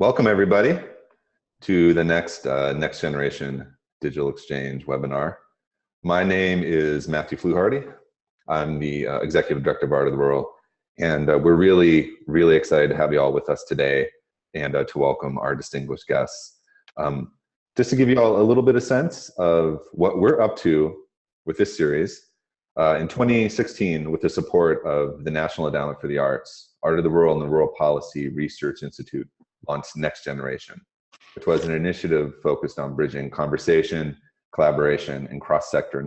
Welcome everybody to the next Next Generation Digital Exchange webinar. My name is Matthew Fluharty. I'm the Executive Director of Art of the Rural, and we're really excited to have you all with us today and to welcome our distinguished guests. Just to give you all a little bit of sense of what we're up to with this series, in 2016, with the support of the National Endowment for the Arts, Art of the Rural and the Rural Policy Research Institute launched Next Generation, which was an initiative focused on bridging conversation, collaboration, and cross-sector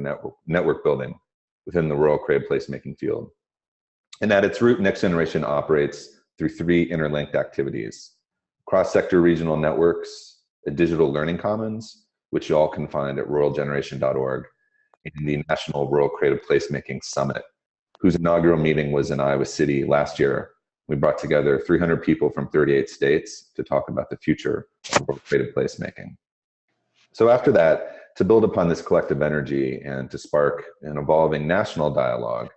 network building within the rural creative placemaking field. And at its root, Next Generation operates through three interlinked activities: cross-sector regional networks, a digital learning commons, which you all can find at ruralgeneration.org, and the National Rural Creative Placemaking Summit, whose inaugural meeting was in Iowa City last year. We brought together 300 people from 38 states to talk about the future of rural creative placemaking. So after that, to build upon this collective energy and to spark an evolving national dialogue,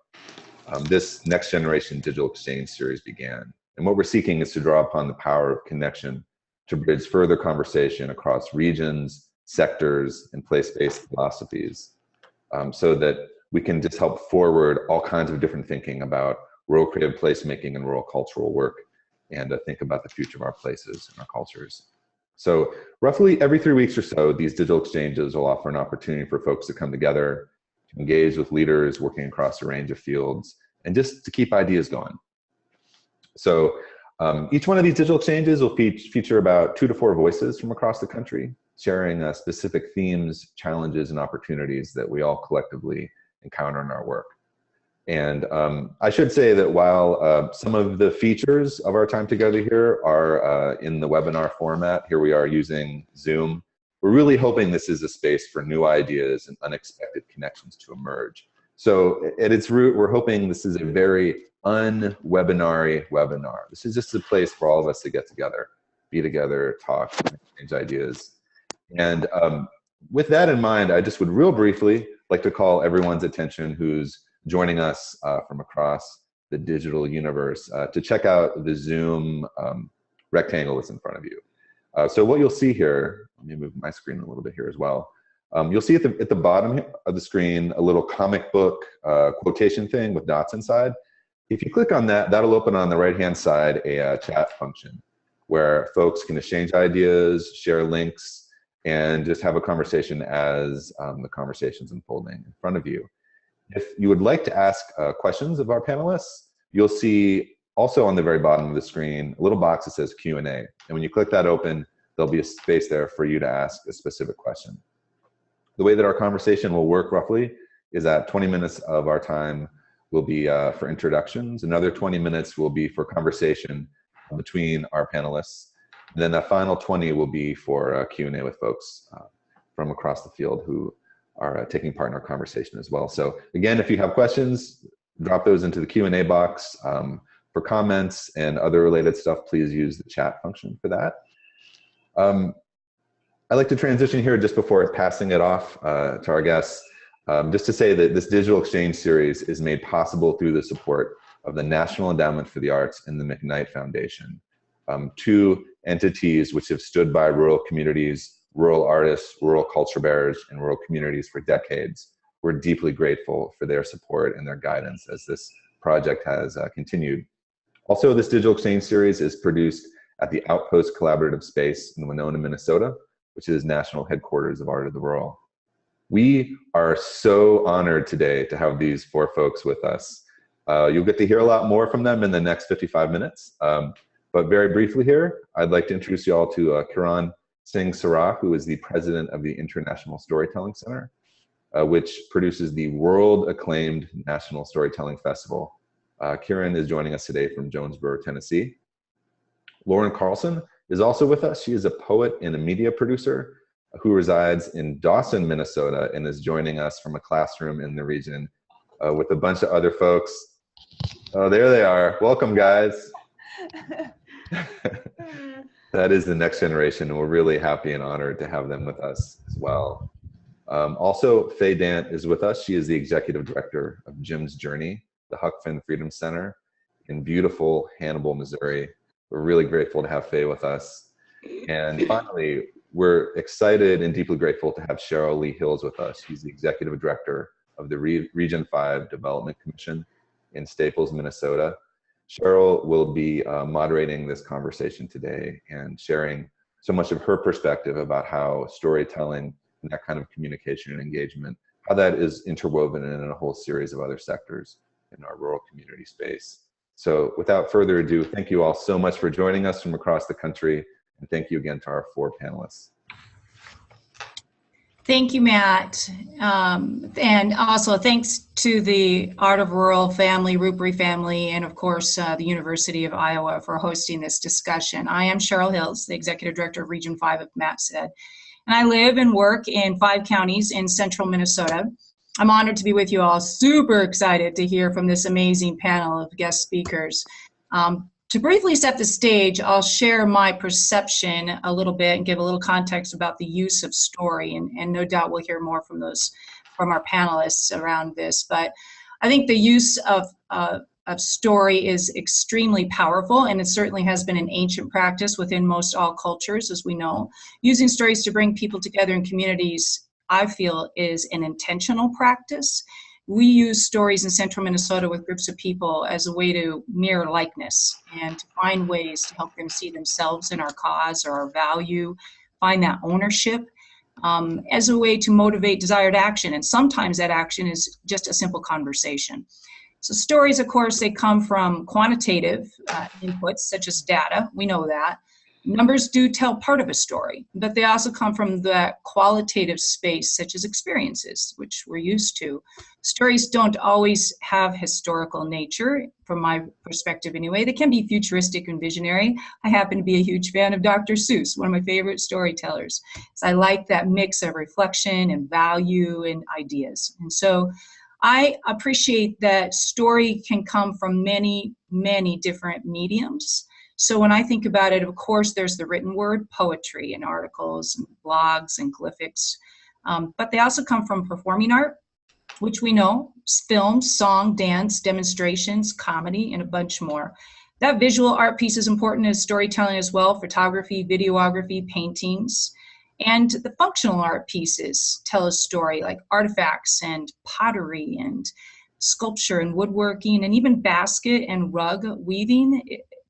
this Next Generation Digital Exchange series began. And what we're seeking is to draw upon the power of connection to bridge further conversation across regions, sectors, and place-based philosophies, so that we can just help forward all kinds of different thinking about rural creative placemaking and rural cultural work, and think about the future of our places and our cultures. So roughly every 3 weeks or so, these digital exchanges will offer an opportunity for folks to come together, to engage with leaders working across a range of fields, and just to keep ideas going. So each one of these digital exchanges will feature about 2 to 4 voices from across the country, sharing specific themes, challenges, and opportunities that we all collectively encounter in our work. And I should say that while some of the features of our time together here are in the webinar format, here we are using Zoom, we're really hoping this is a space for new ideas and unexpected connections to emerge. So at its root, we're hoping this is a very un-webinary webinar. This is just a place for all of us to get together, be together, talk, exchange ideas. And with that in mind, I just would real briefly like to call everyone's attention who's joining us from across the digital universe to check out the Zoom rectangle that's in front of you. So what you'll see here, let me move my screen a little bit here as well. You'll see at the bottom of the screen a little comic book quotation thing with dots inside. If you click on that, that'll open on the right-hand side a chat function where folks can exchange ideas, share links, and just have a conversation as the conversation's unfolding in front of you. If you would like to ask questions of our panelists, you'll see also on the very bottom of the screen a little box that says Q&A. And when you click that open, there'll be a space there for you to ask a specific question. The way that our conversation will work roughly is that 20 minutes of our time will be for introductions. Another 20 minutes will be for conversation between our panelists. And then that final 20 will be for Q&A with folks from across the field who are taking part in our conversation as well. So again, if you have questions, drop those into the Q&A box. For comments and other related stuff, please use the chat function for that. I'd like to transition here just before passing it off to our guests, just to say that this digital exchange series is made possible through the support of the National Endowment for the Arts and the McKnight Foundation, 2 entities which have stood by rural communities, rural artists, rural culture bearers, and rural communities for decades. We're deeply grateful for their support and their guidance as this project has continued. Also, this digital exchange series is produced at the Outpost collaborative space in Winona, Minnesota, which is national headquarters of Art of the Rural. We are so honored today to have these 4 folks with us. You'll get to hear a lot more from them in the next 55 minutes. But very briefly here, I'd like to introduce you all to Kiran Singh Sirah, who is the president of the International Storytelling Center, which produces the world-acclaimed National Storytelling Festival. Kiran is joining us today from Jonesboro, Tennessee. Lauren Carlson is also with us. She is a poet and a media producer who resides in Dawson, Minnesota, and is joining us from a classroom in the region with a bunch of other folks. Oh, there they are. Welcome, guys. That is the Next Generation, and we're really happy and honored to have them with us as well. Also, Faye Dant is with us. She is the executive director of Jim's Journey, the Huck Finn Freedom Center in beautiful Hannibal, Missouri. We're really grateful to have Faye with us. And finally, we're excited and deeply grateful to have Cheryl Lee Hills with us. She's the Executive Director of the Region 5 Development Commission in Staples, Minnesota. Cheryl will be moderating this conversation today and sharing so much of her perspective about how storytelling and that kind of communication and engagement, how that is interwoven in a whole series of other sectors in our rural community space. So without further ado, thank you all so much for joining us from across the country. And thank you again to our 4 panelists. Thank you, Matt. And also thanks to the Art of Rural family, Rupri family, and of course, the University of Iowa for hosting this discussion. I am Cheryl Hills, the Executive Director of Region 5, as Matt said. And I live and work in 5 counties in central Minnesota. I'm honored to be with you all, super excited to hear from this amazing panel of guest speakers. To briefly set the stage, I'll share my perception a little bit and give a little context about the use of story, and no doubt we'll hear more from our panelists around this. But I think the use of story is extremely powerful, and it certainly has been an ancient practice within most all cultures, as we know. Using stories to bring people together in communities, I feel, is an intentional practice. We use stories in central Minnesota with groups of people as a way to mirror likeness and to find ways to help them see themselves in our cause or our value, find that ownership, as a way to motivate desired action. And sometimes that action is just a simple conversation. So stories, of course, they come from quantitative inputs such as data. We know that. Numbers do tell part of a story, but they also come from the qualitative space, such as experiences, which we're used to. Stories don't always have historical nature, from my perspective anyway. They can be futuristic and visionary. I happen to be a huge fan of Dr. Seuss, one of my favorite storytellers. So I like that mix of reflection and value and ideas. And so I appreciate that story can come from many, many different mediums. So when I think about it, of course, there's the written word, poetry and articles and blogs and glyphics, but they also come from performing art, which we know, film, song, dance, demonstrations, comedy, and a bunch more. That visual art piece is important as storytelling as well, photography, videography, paintings, and the functional art pieces tell a story, like artifacts and pottery and sculpture and woodworking, and even basket and rug weaving.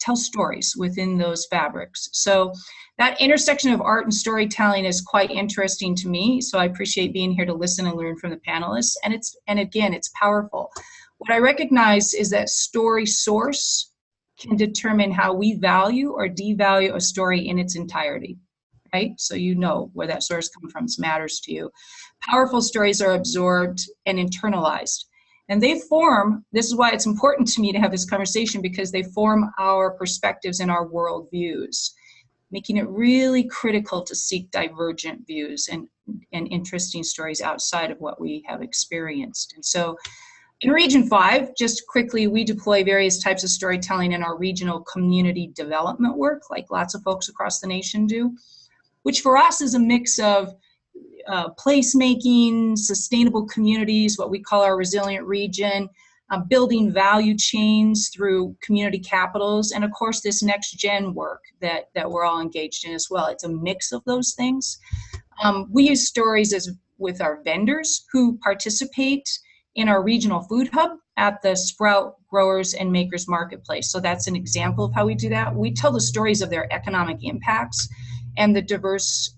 Tell stories within those fabrics. So that intersection of art and storytelling is quite interesting to me. So I appreciate being here to listen and learn from the panelists. And again, it's powerful. What I recognize is that story source can determine how we value or devalue a story in its entirety, right? So you know where that source comes from, matters to you. Powerful stories are absorbed and internalized. And they form, this is why it's important to me to have this conversation, because they form our perspectives and our worldviews, making it really critical to seek divergent views and interesting stories outside of what we have experienced. And so in Region 5, just quickly, we deploy various types of storytelling in our regional community development work, like lots of folks across the nation do, which for us is a mix of placemaking, sustainable communities, what we call our resilient region, building value chains through community capitals, and of course this next gen work that we're all engaged in as well. It's a mix of those things. We use stories with our vendors who participate in our regional food hub at the Sprout Growers and Makers Marketplace. So that's an example of how we do that. We tell the stories of their economic impacts and the diverse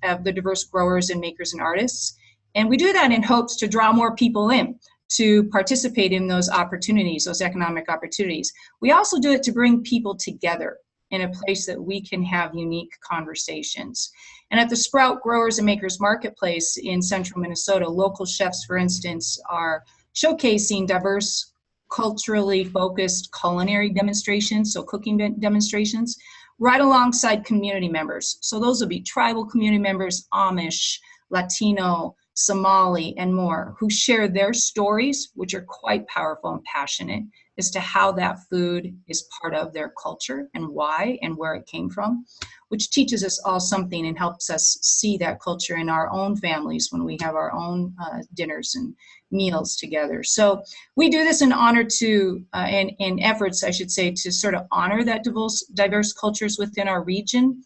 growers and makers and artists. And we do that in hopes to draw more people in to participate in those opportunities, those economic opportunities. We also do it to bring people together in a place that we can have unique conversations. And at the Sprout Growers and Makers Marketplace in central Minnesota, local chefs, for instance, are showcasing diverse, culturally focused culinary demonstrations, so cooking demonstrations, right alongside community members. So those will be tribal community members, Amish, Latino, Somali, and more, who share their stories, which are quite powerful and passionate, as to how that food is part of their culture and why and where it came from, which teaches us all something and helps us see that culture in our own families when we have our own dinners and meals together. So we do this in honor to, in efforts, I should say, to sort of honor that diverse cultures within our region.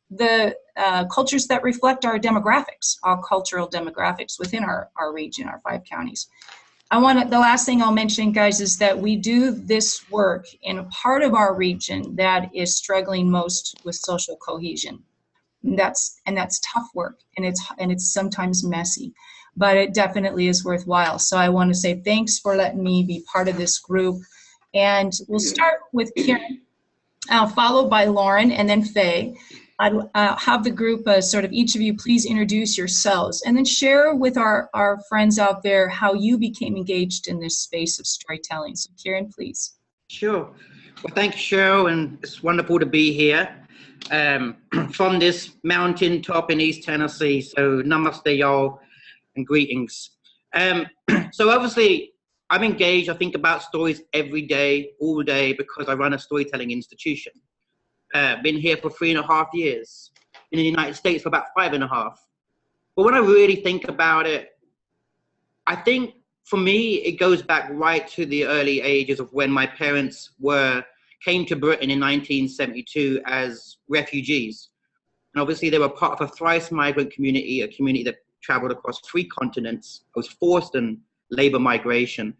the cultures that reflect our demographics, our cultural demographics within our region, our 5 counties. The last thing I'll mention, guys, is that we do this work in a part of our region that is struggling most with social cohesion. And that's tough work, and it's sometimes messy, but it definitely is worthwhile. So I want to say thanks for letting me be part of this group. And we'll start with Kiran, followed by Lauren, and then Faye. I'll have the group, sort of each of you, please introduce yourselves, and then share with our friends out there how you became engaged in this space of storytelling. So Kiran, please. Sure. Well, thank you, Cheryl, and it's wonderful to be here from this mountain top in East Tennessee. So namaste, y'all, and greetings. So obviously, I'm engaged. I think about stories every day, all day, because I run a storytelling institution. Been here for 3.5 years. In the United States for about 5.5. But when I really think about it, I think for me, it goes back right to the early ages of when my parents came to Britain in 1972 as refugees. And obviously they were part of a thrice migrant community, a community that traveled across 3 continents. It was forced and labor migration.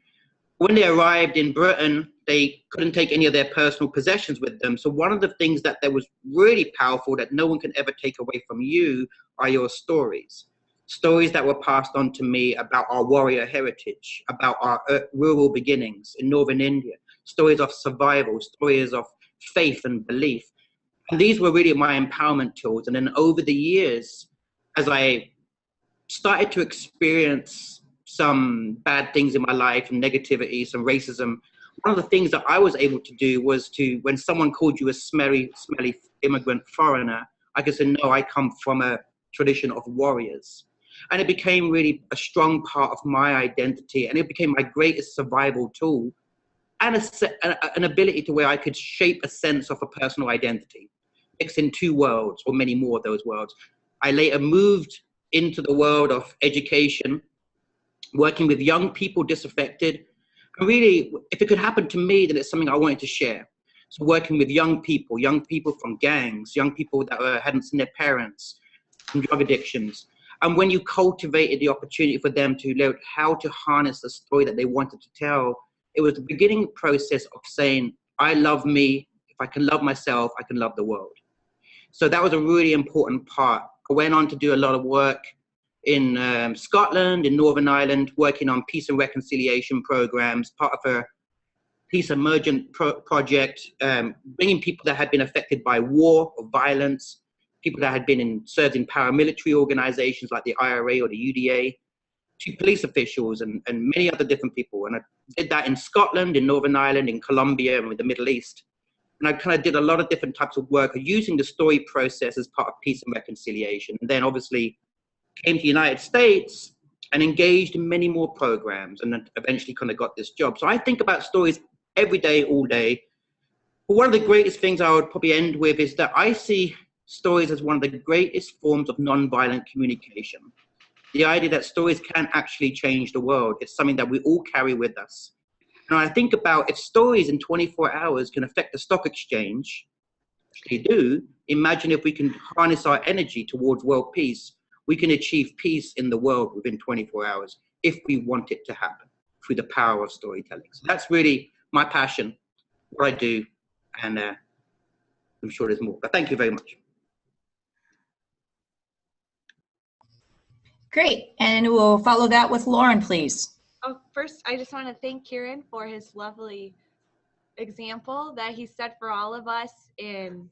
When they arrived in Britain, they couldn't take any of their personal possessions with them. So one of the things that was really powerful that no one can ever take away from you are your stories. Stories that were passed on to me about our warrior heritage, about our rural beginnings in northern India, stories of survival, stories of faith and belief. And these were really my empowerment tools. And then over the years, as I started to experience some bad things in my life, some negativity, some racism, one of the things that I was able to do was when someone called you a smelly immigrant foreigner, I could say, no, I come from a tradition of warriors. And it became really a strong part of my identity, and it became my greatest survival tool, and an ability to where I could shape a sense of a personal identity, mixing 2 worlds, or many more of those worlds. I later moved into the world of education, working with young people disaffected. And really, if it could happen to me, then it's something I wanted to share. So working with young people from gangs, young people that hadn't seen their parents, from drug addictions. And when you cultivated the opportunity for them to learn how to harness the story that they wanted to tell, it was the beginning process of saying, I love me. If I can love myself, I can love the world. So that was a really important part. I went on to do a lot of work in Scotland, in Northern Ireland, working on peace and reconciliation programs, part of a peace emergent project, bringing people that had been affected by war or violence, people that had been served in paramilitary organizations like the IRA or the UDA, to police officials and many other different people. And I did that in Scotland, in Northern Ireland, in Colombia, and with the Middle East. And I kind of did a lot of different types of work using the story process as part of peace and reconciliation. And then obviously came to the United States and engaged in many more programs, and then eventually kind of got this job. So I think about stories every day, all day. But one of the greatest things I would probably end with is that I see stories as one of the greatest forms of nonviolent communication. The idea that stories can actually change the world. It's something that we all carry with us. And I think about if stories in 24 hours can affect the stock exchange, which they do, imagine if we can harness our energy towards world peace, we can achieve peace in the world within 24 hours if we want it to happen through the power of storytelling. So that's really my passion, what I do, and I'm sure there's more. But thank you very much. Great, and we'll follow that with Lauren, please. Oh, first, I just want to thank Kiran for his lovely example that he set for all of us in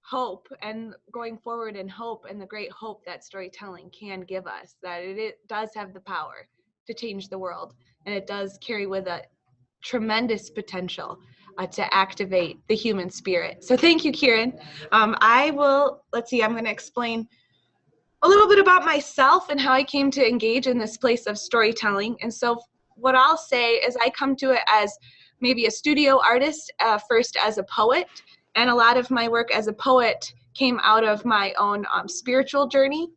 hope and going forward in hope, and the great hope that storytelling can give us, that it does have the power to change the world, and it does carry with it tremendous potential to activate the human spirit. So thank you, Kiran. I'm going to explain a little bit about myself and how I came to engage in this place of storytelling. And so what I'll say is I come to it as maybe a studio artist, first as a poet, and a lot of my work as a poet came out of my own spiritual journey.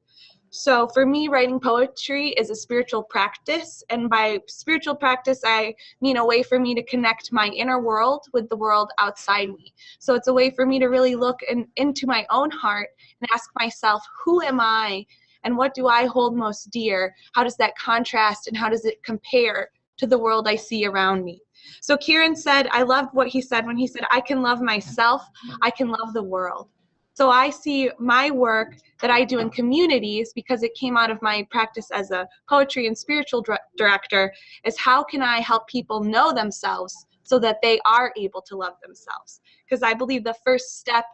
So for me, writing poetry is a spiritual practice. And by spiritual practice, I mean a way for me to connect my inner world with the world outside me. So it's a way for me to really look into my own heart and ask myself, who am I? And what do I hold most dear? How does that contrast and how does it compare to the world I see around me? So Kiran said, I loved what he said when he said, I can love myself, I can love the world. So I see my work that I do in communities, because it came out of my practice as a poetry and spiritual director, is how can I help people know themselves so that they are able to love themselves? Because I believe the first step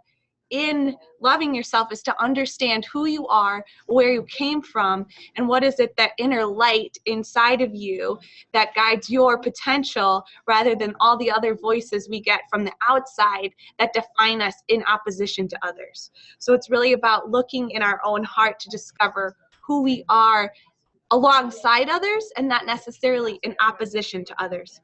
in loving yourself is to understand who you are, where you came from, and what is it, that inner light inside of you that guides your potential, rather than all the other voices we get from the outside that define us in opposition to others. So it's really about looking in our own heart to discover who we are alongside others and not necessarily in opposition to others.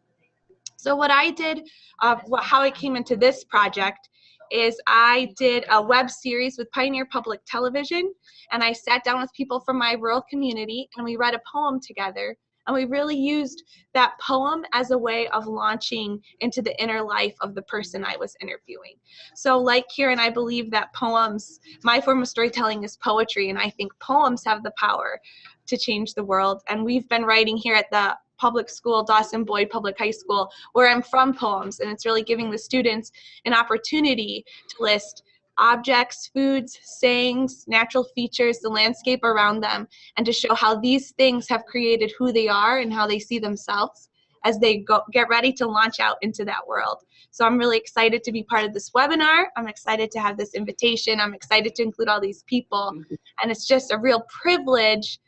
So what I did, how I came into this project, is I did a web series with Pioneer Public Television, and I sat down with people from my rural community, and we read a poem together, and we really used that poem as a way of launching into the inner life of the person I was interviewing. So like Kiran, I believe that poems, my form of storytelling is poetry, and I think poems have the power to change the world. And we've been writing here at the public school, Dawson Boyd Public High School, where I'm from, poems, and it's really giving the students an opportunity to list objects, foods, sayings, natural features, the landscape around them, and to show how these things have created who they are and how they see themselves as they get ready to launch out into that world. So I'm really excited to be part of this webinar. I'm excited to have this invitation. I'm excited to include all these people, and it's just a real privilege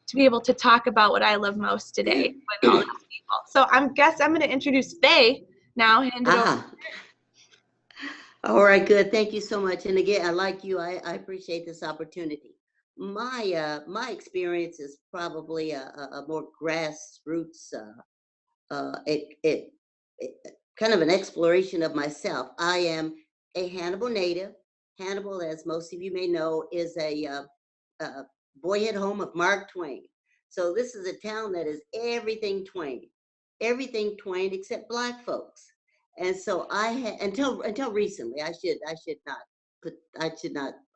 to be able to talk about what I love most today with all these people. So I'm going to introduce Faye now. Hand it over. All right, good. Thank you so much. And again, I like you. I appreciate this opportunity. My experience is probably a more grassroots, kind of an exploration of myself. I am a Hannibal native. Hannibal, as most of you may know, is a boyhood home of Mark Twain. So this is a town that is everything Twain except Black folks. And so I had, until recently, I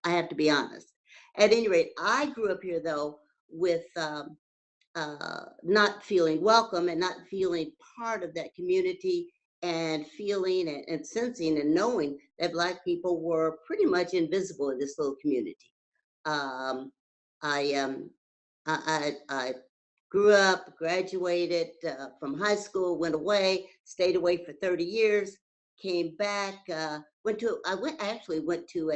have to be honest. At any rate, I grew up here though with not feeling welcome and not feeling part of that community, and feeling and sensing and knowing that Black people were pretty much invisible in this little community. I grew up, graduated from high school, went away, stayed away for 30 years, came back, I actually went to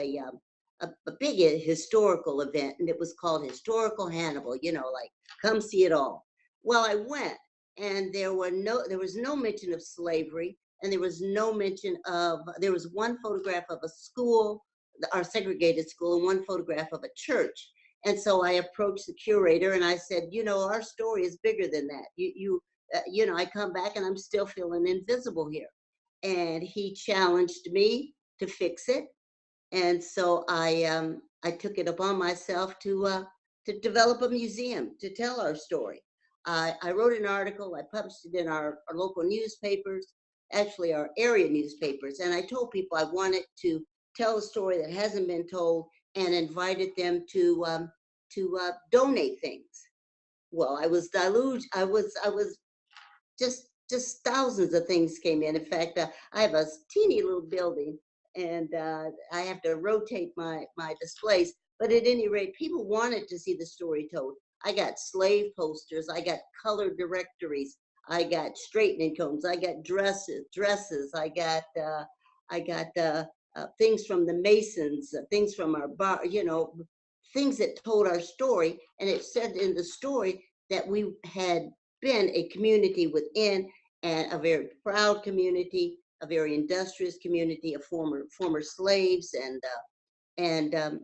a big historical event, and it was called Historical Hannibal, like come see it all. Well, I went, and there was no mention of slavery, and there was one photograph of a school, our segregated school, and one photograph of a church. And so I approached the curator and I said, our story is bigger than that. I come back and I'm still feeling invisible here. And he challenged me to fix it. And so I took it upon myself to develop a museum to tell our story. I wrote an article, I published it in our local newspapers, actually our area newspapers. And I told people I wanted to tell a story that hasn't been told, and invited them to donate things. Well, I was deluged. I was just thousands of things came in. In fact, I have a teeny little building, and I have to rotate my displays. But at any rate, people wanted to see the story told. I got slave posters. I got color directories. I got straightening combs. I got dresses. I got things from the Masons, things from our bar, things that told our story. And it said in the story that we had been a community within, and a very proud community, a very industrious community of former slaves. And it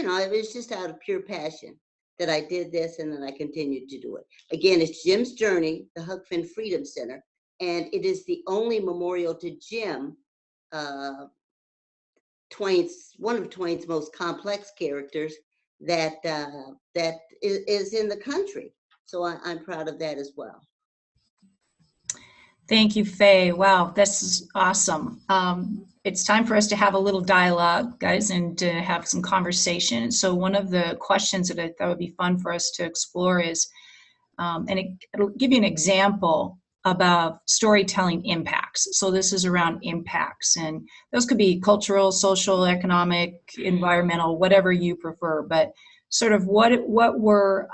was just out of pure passion that I did this, and then I continued to do it. Again, it's Jim's Journey, the Huck Finn Freedom Center, and it is the only memorial to Jim, one of Twain's most complex characters, that is in the country. So I'm proud of that as well. Thank you, Faye. Wow, this is awesome. It's time for us to have a little dialogue, guys, and to have some conversation. So one of the questions that I thought would be fun for us to explore is, it'll give you an example about storytelling impacts. So this is around impacts, and those could be cultural, social, economic, environmental, whatever you prefer, but sort of what were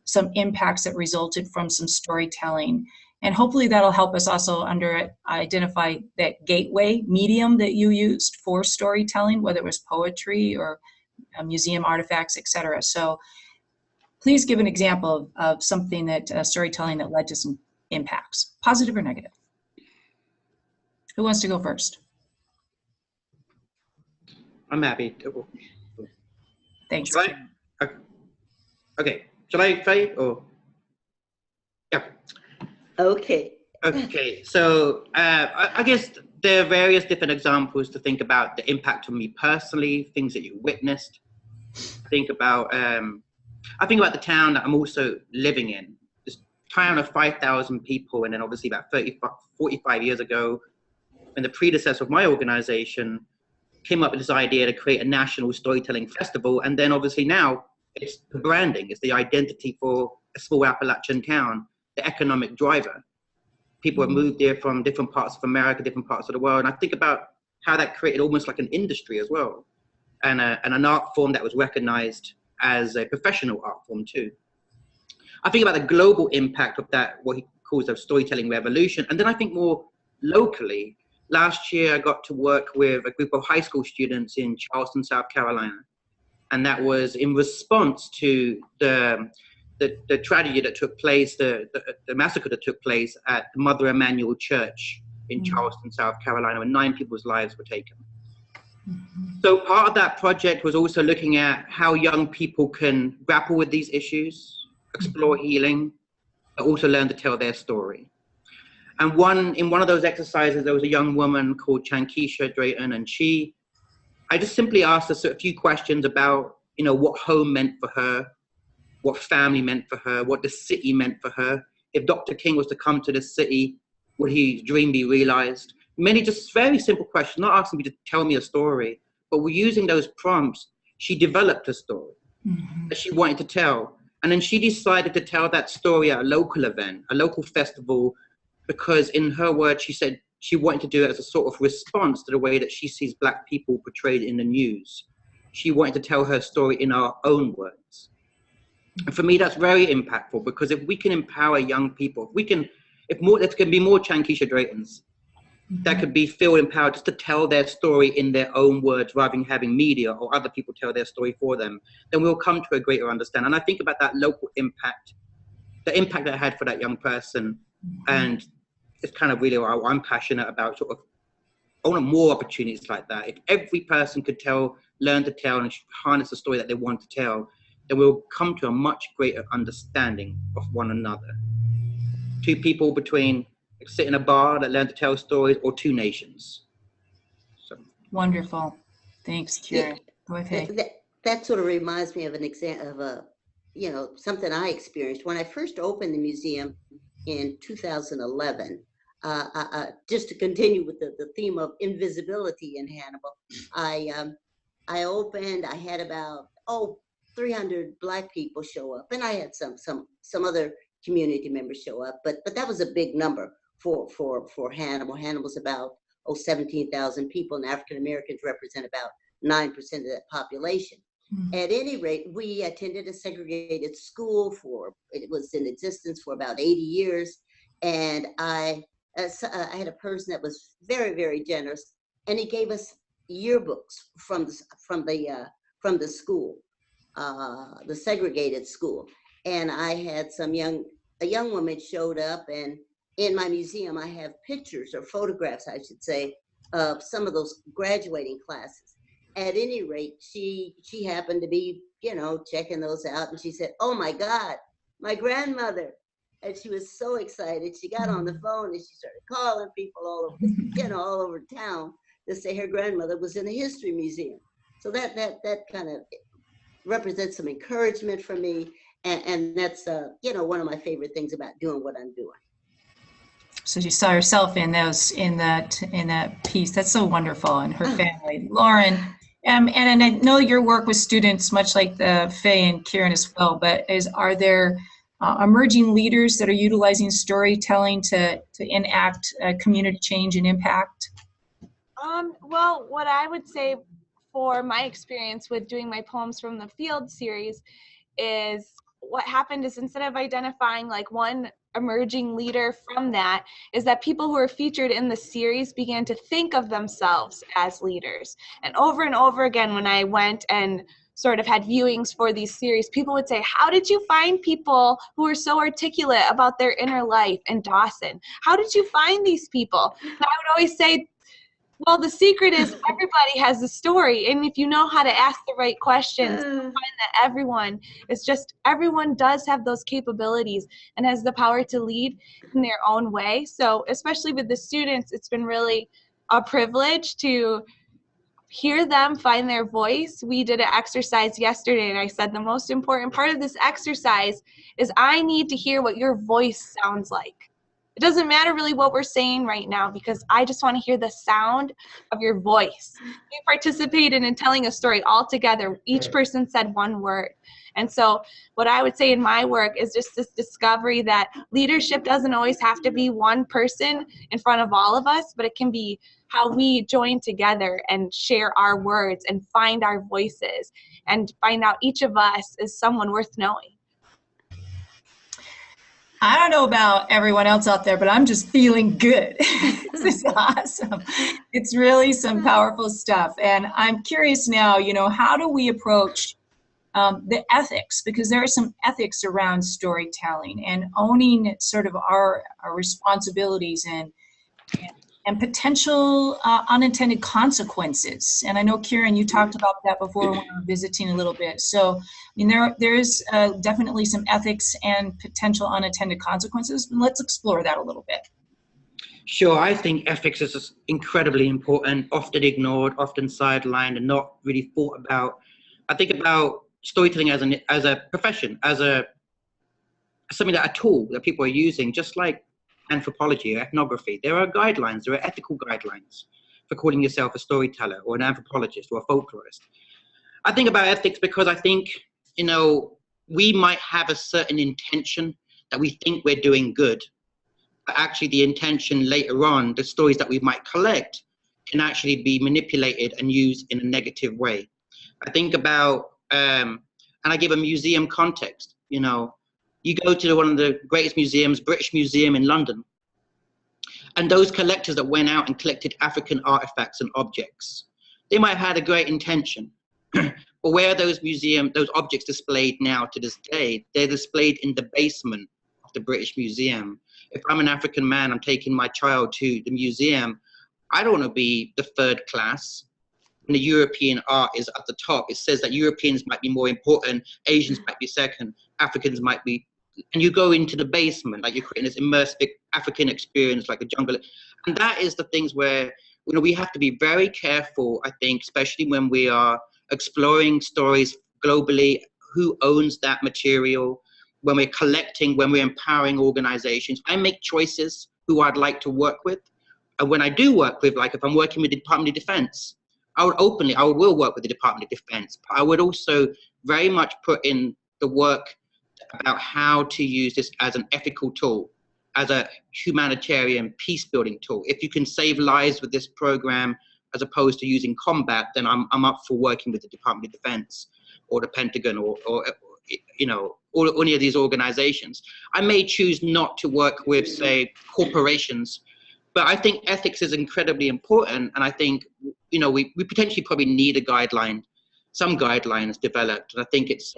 some impacts that resulted from some storytelling. And hopefully that'll help us also identify that gateway medium that you used for storytelling, whether it was poetry or museum artifacts, etc. So please give an example of something that storytelling that led to some impacts, positive or negative. Who wants to go first? I'm happy to. Thanks. Shall I? Okay. Shall I, Faye? Or yeah. Okay. Okay. So I guess there are various different examples to think about the impact on me personally, things that you witnessed. I think about the town that I'm also living in. This town of 5,000 people, and then obviously about 45 years ago, when the predecessor of my organization came up with this idea to create a national storytelling festival, and then obviously now it's the branding, it's the identity for a small Appalachian town, the economic driver. People have moved there from different parts of America, different parts of the world, and I think about how that created almost like an industry as well, and an art form that was recognized as a professional art form too. I think about the global impact of that, what he calls a storytelling revolution, and then I think more locally. Last year, I got to work with a group of high school students in Charleston, South Carolina, and that was in response to the tragedy that took place, the massacre that took place at the Mother Emanuel Church in Charleston, South Carolina, when 9 people's lives were taken. So part of that project was also looking at how young people can grapple with these issues, explore healing, but also learn to tell their story. And in one of those exercises, there was a young woman called Chankisha Drayton, and I just simply asked her a few questions about, what home meant for her, what family meant for her, what the city meant for her. If Dr. King was to come to the city, would his dream be realized? Many just very simple questions, not asking me to tell me a story, but we're using those prompts. She developed a story that she wanted to tell. And then she decided to tell that story at a local event, a local festival, because in her words, she said she wanted to do it as a sort of response to the way that she sees Black people portrayed in the news. She wanted to tell her story in our own words. And for me, that's very impactful, because if we can empower young people, there can be more Chankisha Draytons that could feel empowered just to tell their story in their own words rather than having media or other people tell their story for them, then we'll come to a greater understanding. And I think about that local impact, the impact that I had for that young person. And it's kind of really what I'm passionate about. I want more opportunities like that. If every person could learn to tell and harness the story that they want to tell, then we'll come to a much greater understanding of one another. 2 people sit in a bar that learn to tell stories, or 2 nations. So. Wonderful. Thanks, Karen. Go ahead. That sort of reminds me of an example of something I experienced when I first opened the museum in 2011. Just to continue with the theme of invisibility in Hannibal, I opened. I had about 300 Black people show up, and I had some other community members show up, but that was a big number for Hannibal. Hannibal's about 17,000 people, and African Americans represent about 9% of that population. At any rate, we attended a segregated school it was in existence for about 80 years, and I had a person that was very, very generous, and he gave us yearbooks from the school, the segregated school. And I had a young woman showed up, and in my museum, I have pictures or photographs, I should say, of some of those graduating classes. At any rate, she happened to be, checking those out, and she said, "Oh my God, my grandmother." And she was so excited. She got on the phone and she started calling people all over, all over town to say her grandmother was in a history museum. So that kind of represents some encouragement for me. And that's, you know, one of my favorite things about doing what I'm doing. So you saw yourself in that piece. That's so wonderful, and her family. Lauren, and I know your work with students, much like the Faye and Kiran as well, but are there emerging leaders that are utilizing storytelling to enact community change and impact? Well, what I would say for my experience with doing my Poems from the Field series is what happened is, instead of identifying like one emerging leader from that, is that people who are featured in the series began to think of themselves as leaders. And over again, when I went and sort of had viewings for these series, people would say, how did you find people who are so articulate about their inner life in Dawson? How did you find these people? And I would always say, well, the secret is everybody has a story. And if you know how to ask the right questions, you'll find that everyone does have those capabilities and has the power to lead in their own way. So especially with the students, it's been really a privilege to hear them find their voice. We did an exercise yesterday, and I said the most important part of this exercise is I need to hear what your voice sounds like. It doesn't matter really what we're saying right now, because I just want to hear the sound of your voice. We participated in telling a story all together. Each person said one word. And so what I would say in my work is just this discovery that leadership doesn't always have to be one person in front of all of us, but it can be how we join together and share our words and find our voices and find out each of us is someone worth knowing. I don't know about everyone else out there, but I'm just feeling good. This is awesome. It's really some powerful stuff. And I'm curious now, you know, how do we approach the ethics? Because there are some ethics around storytelling and owning sort of our responsibilities and potential unintended consequences. And I know, Kiran, you talked about that before when we were visiting a little bit. So, I mean, there is definitely some ethics and potential unintended consequences. Let's explore that a little bit. Sure, I think ethics is incredibly important, often ignored, often sidelined, and not really thought about. I think about storytelling as a profession, as a tool that people are using, just like anthropology or ethnography. There are guidelines, there are ethical guidelines for calling yourself a storyteller or an anthropologist or a folklorist. I think about ethics because I think, you know, we might have a certain intention that we think we're doing good, but actually the intention later on, the stories that we might collect, can actually be manipulated and used in a negative way. I think about, and I give a museum context, you know, you go to one of the greatest museums, British Museum in London, and those collectors that went out and collected African artifacts and objects, they might have had a great intention, but where are those objects displayed now to this day? They're displayed in the basement of the British Museum. If I'm an African man, I'm taking my child to the museum, I don't want to be the third class. When the European art is at the top, it says that Europeans might be more important, Asians might be second, Africans might be, and you go into the basement, like you're creating this immersive African experience, like a jungle. And that is the things where, you know, we have to be very careful, I think, especially when we are exploring stories globally, who owns that material, when we're collecting, when we're empowering organizations. I make choices who I'd like to work with. And when I do work with, like if I'm working with the Department of Defense, I will work with the Department of Defense, but I would also very much put in the work about how to use this as an ethical tool, as a humanitarian peace building tool. If you can save lives with this program, as opposed to using combat, then I'm up for working with the Department of Defense or the Pentagon or you know, or any of these organizations. I may choose not to work with, say, corporations, but I think ethics is incredibly important. And I think, you know, we potentially probably need a guideline, some guidelines developed. And I think it's,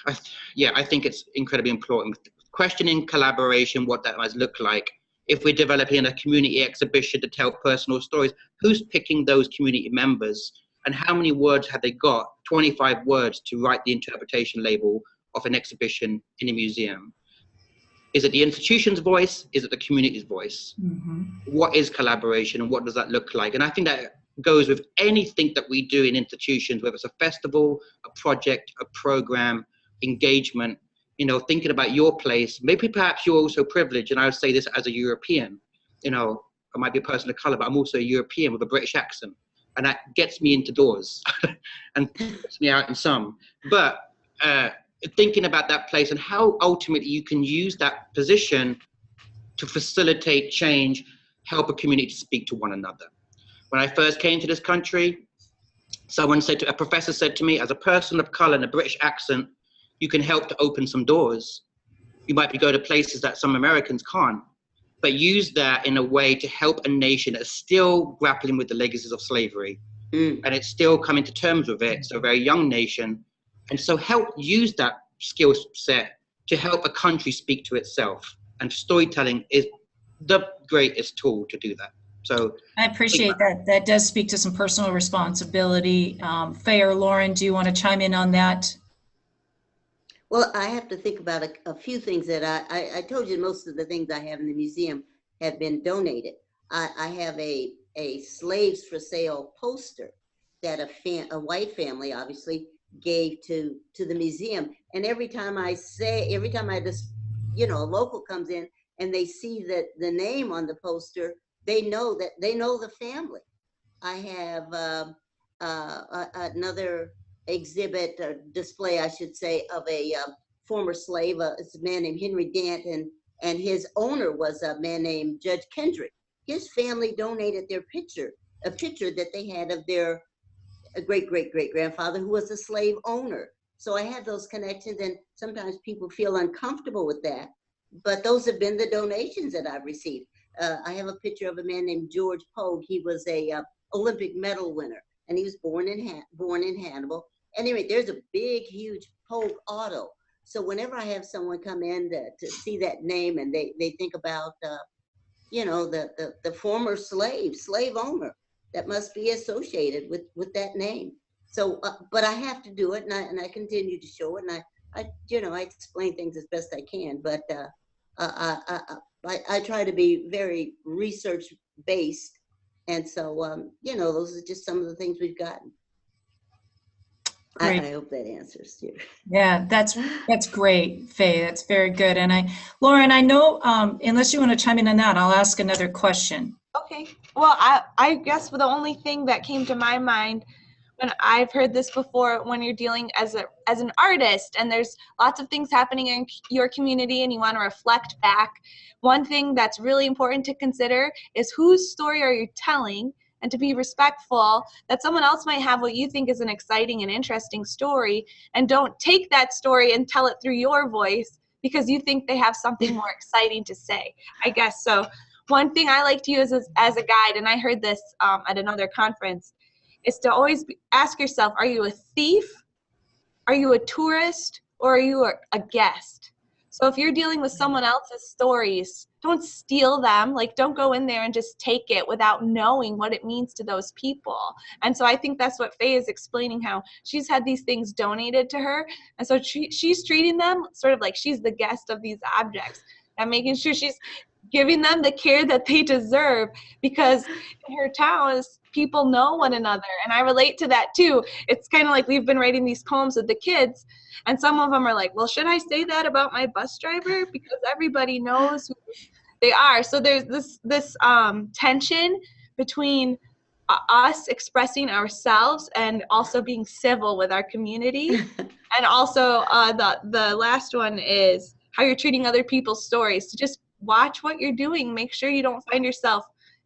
I think it's incredibly important. Questioning collaboration, what that might look like. If we're developing a community exhibition to tell personal stories, who's picking those community members? And how many words have they got? 25 words to write the interpretation label of an exhibition in a museum. Is it the institution's voice? Is it the community's voice? Mm-hmm. What is collaboration and what does that look like? And I think that goes with anything that we do in institutions, whether it's a festival, a project, a program, engagement, you know, thinking about your place. Maybe perhaps you're also privileged, and I would say this as a European, you know, I might be a person of color, but I'm also a European with a British accent, and that gets me into doors and puts me out in some. But thinking about that place and how ultimately you can use that position to facilitate change, help a community to speak to one another. When I first came to this country, a professor said to me, as a person of color and a British accent, you can help to open some doors. You might be going to places that some Americans can't, but use that in a way to help a nation that's still grappling with the legacies of slavery. And it's still coming to terms with it. It's a very young nation. And so help use that skill set to help a country speak to itself. And storytelling is the greatest tool to do that. So I appreciate that. That does speak to some personal responsibility. Faye or Lauren, do you want to chime in on that? Well, I have to think about a few things that I told you most of the things I have in the museum have been donated. I have a slaves for sale poster that a white family obviously gave to the museum. And every time I just, you know, a local comes in and they see that the name on the poster, they know the family. I have another exhibit or display, I should say, of a former slave. It's a man named Henry Dant, and his owner was a man named Judge Kendrick. His family donated a picture that they had of their great-great-great-grandfather who was a slave owner. So I have those connections, and sometimes people feel uncomfortable with that, but those have been the donations that I've received. I have a picture of a man named George Pogue. He was a Olympic medal winner, and he was born in Hannibal. Anyway, there's a big, huge Pogue auto. So whenever I have someone come in to see that name, and they think about, you know, the former slave owner that must be associated with that name. So, but I have to do it, and I continue to show it, and I explain things as best I can, but I try to be very research based, and so you know, those are just some of the things we've gotten. I hope that answers you. Yeah, that's great, Faye. That's very good. And Lauren, I know, unless you want to chime in on that, I'll ask another question. Okay. Well, I guess the only thing that came to my mind when I've heard this before, when you're dealing as an artist and there's lots of things happening in your community and you want to reflect back, one thing that's really important to consider is whose story are you telling, and to be respectful that someone else might have what you think is an exciting and interesting story, and don't take that story and tell it through your voice because you think they have something more exciting to say, I guess. So one thing I like to use as a guide, and I heard this at another conference, is to always ask yourself, are you a thief, are you a tourist, or are you a guest? So if you're dealing with someone else's stories, don't steal them. Like, don't go in there and just take it without knowing what it means to those people. And so I think that's what Faye is explaining, how she's had these things donated to her. And so she's treating them sort of like she's the guest of these objects and making sure she's giving them the care that they deserve, because in her town, people know one another. And I relate to that too. It's kind of like we've been writing these poems with the kids, and some of them are like, well, should I say that about my bus driver? Because everybody knows who they are. So there's this tension between us expressing ourselves and also being civil with our community. And also the last one is how you're treating other people's stories. So just watch what you're doing. Make sure you don't find yourself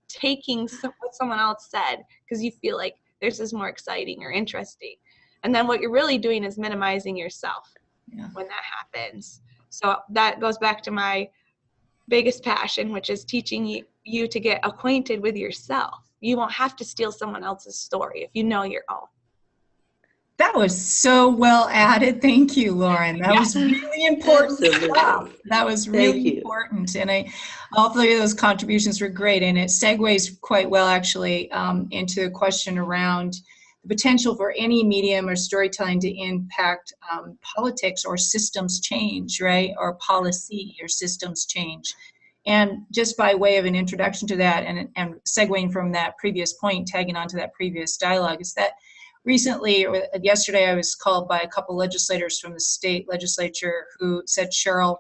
taking what someone else said because you feel like theirs is more exciting or interesting. And then what you're really doing is minimizing yourself when that happens. So that goes back to my biggest passion, which is teaching you to get acquainted with yourself. You won't have to steal someone else's story if you know your own. That was so well added. Thank you, Lauren. That was really important stuff. That was really important. And all three of those contributions were great. And it segues quite well, actually, into the question around the potential for any medium or storytelling to impact politics or systems change, right? Or policy or systems change. And just by way of an introduction to that, and segueing from that previous point, tagging onto that previous dialogue, is that recently, or yesterday, I was called by a couple legislators from the state legislature who said, Cheryl,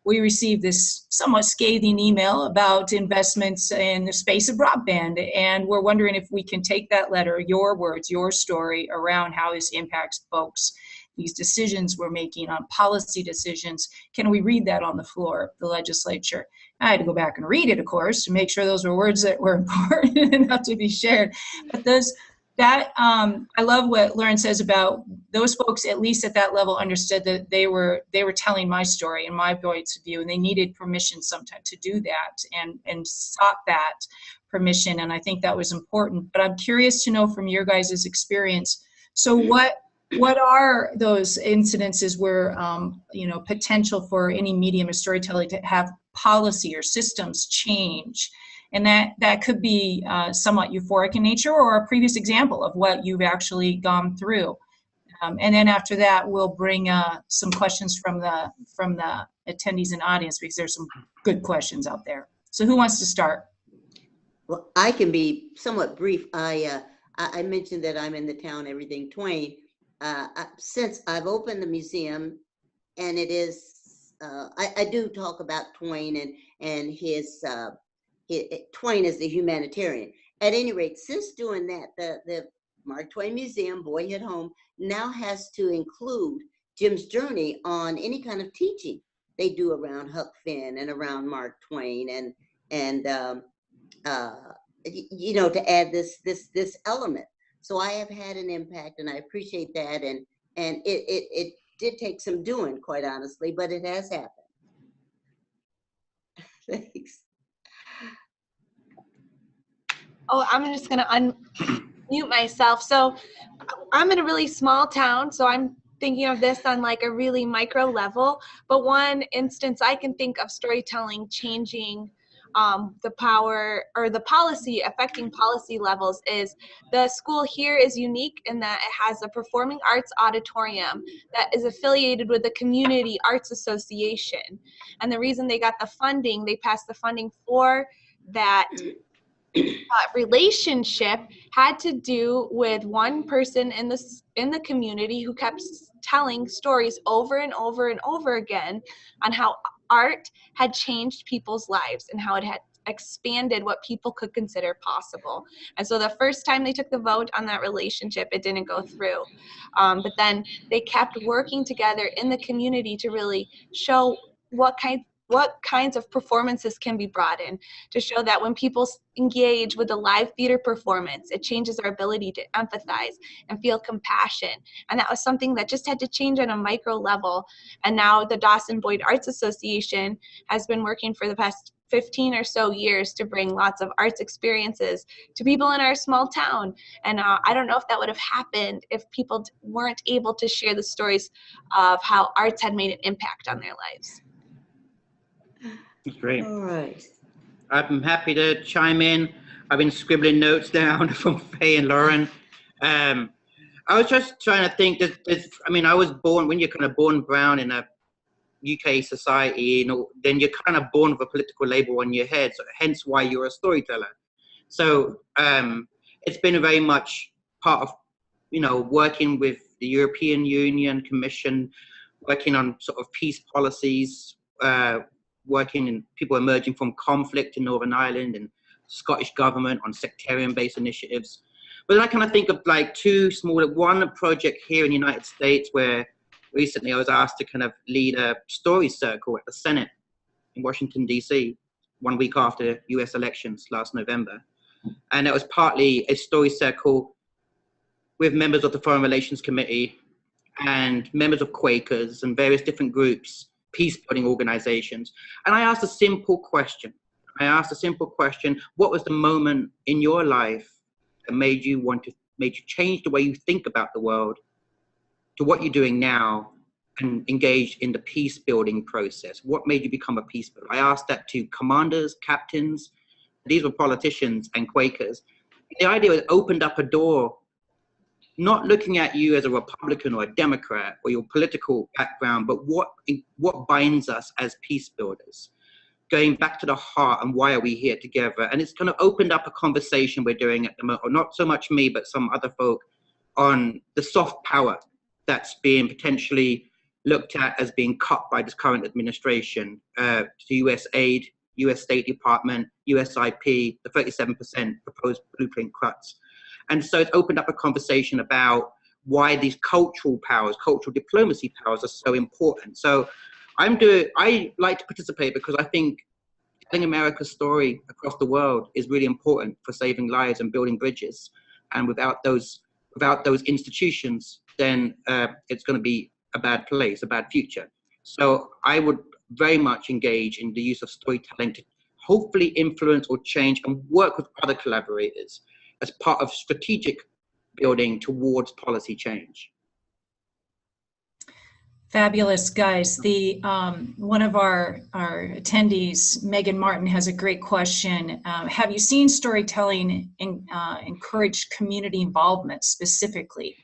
we received this somewhat scathing email about investments in the space of broadband, and we're wondering if we can take that letter, your words, your story around how this impacts folks, these decisions we're making on policy decisions. Can we read that on the floor of the legislature? I had to go back and read it, of course, to make sure those were words that were important enough to be shared. But I love what Lauren says about those folks, at least at that level, understood that they were telling my story and my points of view, and they needed permission sometimes to do that, and sought that permission. And I think that was important. But I'm curious to know from your guys' experience, so what are those incidences where potential for any medium of storytelling to have policy or systems change? And that could be somewhat euphoric in nature, or a previous example of what you've actually gone through. And then after that, we'll bring some questions from the attendees and audience, because there's some good questions out there. So who wants to start? Well, I can be somewhat brief. I mentioned that I'm in the town Everything Twain. Since I've opened the museum, and it is, I do talk about Twain and his Twain as the humanitarian. At any rate, since doing that, the Mark Twain Museum, Boyhood Home, now has to include Jim's journey on any kind of teaching they do around Huck Finn and around Mark Twain, and to add this element. So I have had an impact, and I appreciate that, and it did take some doing, quite honestly, but it has happened. Thanks. Oh, I'm just going to unmute myself. So I'm in a really small town, so I'm thinking of this on like a really micro level. But one instance I can think of storytelling changing the power or the policy, affecting policy levels, is the school here is unique in that it has a performing arts auditorium that is affiliated with the Community Arts Association. And the reason they got the funding, they passed the funding for that relationship, had to do with one person in the community who kept telling stories over and over and over again on how art had changed people's lives and how it had expanded what people could consider possible. And so the first time they took the vote on that relationship, it didn't go through. But then they kept working together in the community to really show what kinds of performances can be brought in, to show that when people engage with a live theater performance, it changes our ability to empathize and feel compassion. And that was something that just had to change on a micro level. And now the Dawson Boyd Arts Association has been working for the past 15 or so years to bring lots of arts experiences to people in our small town. And I don't know if that would have happened if people weren't able to share the stories of how arts had made an impact on their lives. That's great. All right. I'm happy to chime in. I've been scribbling notes down from Faye and Lauren. I was just trying to think, I was born, when you're kind of born brown in a UK society, then you're kind of born with a political label on your head, so hence why you're a storyteller. So it's been very much part of, working with the European Union Commission, working on sort of peace policies, working in people emerging from conflict in Northern Ireland and Scottish government on sectarian-based initiatives. But then I kind of think of like two smaller, one project here in the United States where recently I was asked to kind of lead a story circle at the Senate in Washington, D.C., 1 week after US elections last November. And it was partly a story circle with members of the Foreign Relations Committee and members of Quakers and various different groups, peace-building organizations. And I asked a simple question. What was the moment in your life that made you change the way you think about the world to what you're doing now and engage in the peace-building process? What made you become a peace builder? I asked that to commanders, captains. These were politicians and Quakers. The idea was opened up a door, not looking at you as a Republican or a Democrat or your political background, but what binds us as peace builders. going back to the heart and why are we here together. And it's kind of opened up a conversation we're doing at the moment, or not so much me, but some other folk, on the soft power that's being potentially looked at as being cut by this current administration to US aid, US State Department, USIP, the 37% proposed blueprint cuts. And so it's opened up a conversation about why these cultural powers, cultural diplomacy powers are so important. So I like to participate because I think telling America's story across the world is really important for saving lives and building bridges. And without those institutions, then it's going to be a bad place, a bad future. So I would very much engage in the use of storytelling to hopefully influence or change and work with other collaborators as part of strategic building towards policy change. Fabulous, guys. The one of our attendees, Megan Martin, has a great question. Have you seen storytelling encourage community involvement specifically?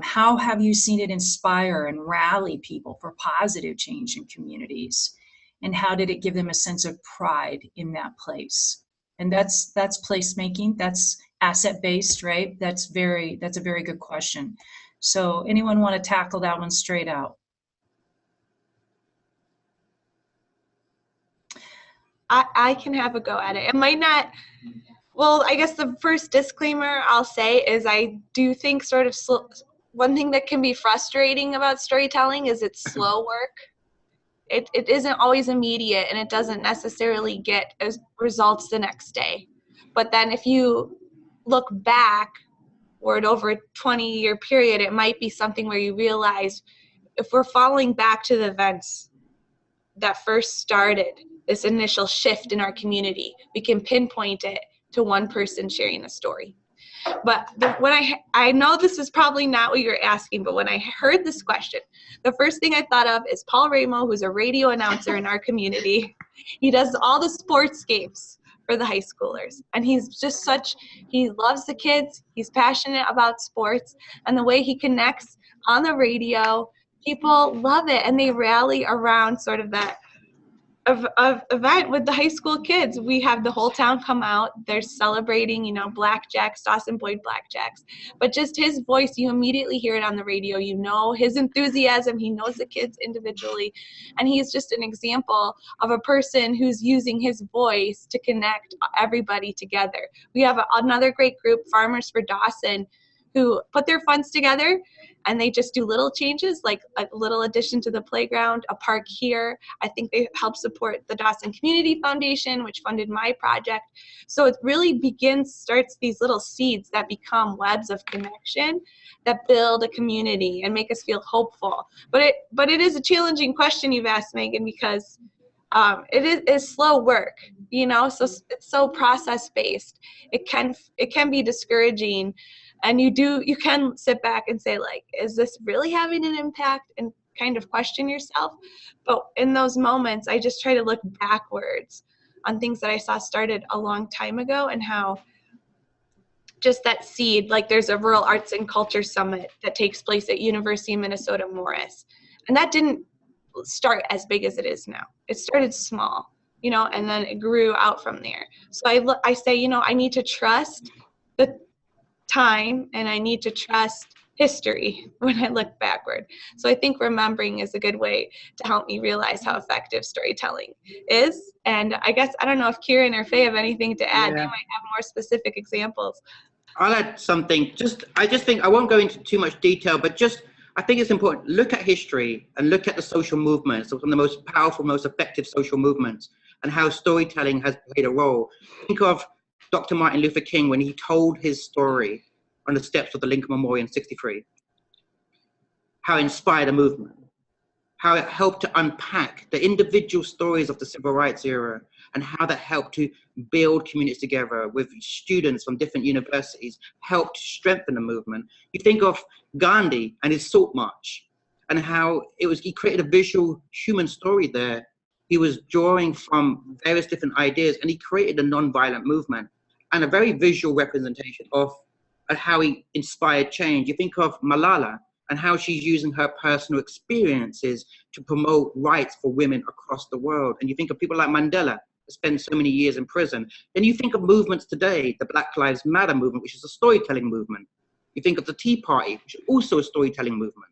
How have you seen it inspire and rally people for positive change in communities? And how did it give them a sense of pride in that place? And that's placemaking. That's asset-based, right? That's a very good question. So anyone want to tackle that one straight out? I can have a go at it. It might not, well, I guess the first disclaimer I'll say is I do think sort of one thing that can be frustrating about storytelling is it's slow work. It isn't always immediate, and it doesn't necessarily get as results the next day. But then if you look back or over a 20-year period, it might be something where you realize if we're following back to the events that first started this initial shift in our community, we can pinpoint it to one person sharing a story. But when I know this is probably not what you're asking, but when I heard this question, the first thing I thought of is Paul Ramo, who's a radio announcer in our community. He does all the sports games for the high schoolers. And he's just he loves the kids. He's passionate about sports. And the way he connects on the radio, people love it. And they rally around sort of that of event with the high school kids. We have the whole town come out. They're celebrating, blackjacks, Dawson Boyd blackjacks. But just his voice, you immediately hear it on the radio. You know his enthusiasm. He knows the kids individually. And he's just an example of a person who's using his voice to connect everybody together. We have another great group, Farmers for Dawson, who put their funds together, and they just do little changes, like a little addition to the playground, a park here. I think they help support the Dawson Community Foundation, which funded my project. So it really starts these little seeds that become webs of connection that build a community and make us feel hopeful. But it is a challenging question you've asked, Megan, because it is slow work, so it's so process-based. It can be discouraging. And you can sit back and say, like, is this really having an impact, and kind of question yourself. But in those moments, I just try to look backwards on things that I saw started a long time ago, and how just that seed, like there's a Rural Arts and Culture Summit that takes place at University of Minnesota Morris. And that didn't start as big as it is now. It started small, and then it grew out from there. So I say, I need to trust the time, and I need to trust history when I look backward. So I think remembering is a good way to help me realize how effective storytelling is. And I guess, I don't know if Kiran or Faye have anything to add. They might have more specific examples. I'll add something. I just think, I won't go into too much detail, but I think it's important. Look at history and look at the social movements, some of the most powerful, most effective social movements, and how storytelling has played a role. Think of Dr. Martin Luther King when he told his story on the steps of the Lincoln Memorial in '63. How it inspired a movement, how it helped to unpack the individual stories of the civil rights era, and how that helped to build communities together with students from different universities, helped strengthen the movement. You think of Gandhi and his Salt March, and how he created a visual human story there. He was drawing from various different ideas, and he created a non-violent movement and a very visual representation of how he inspired change. You think of Malala and how she's using her personal experiences to promote rights for women across the world. And you think of people like Mandela, that spent so many years in prison. Then you think of movements today, the Black Lives Matter movement, which is a storytelling movement. You think of the Tea Party, which is also a storytelling movement.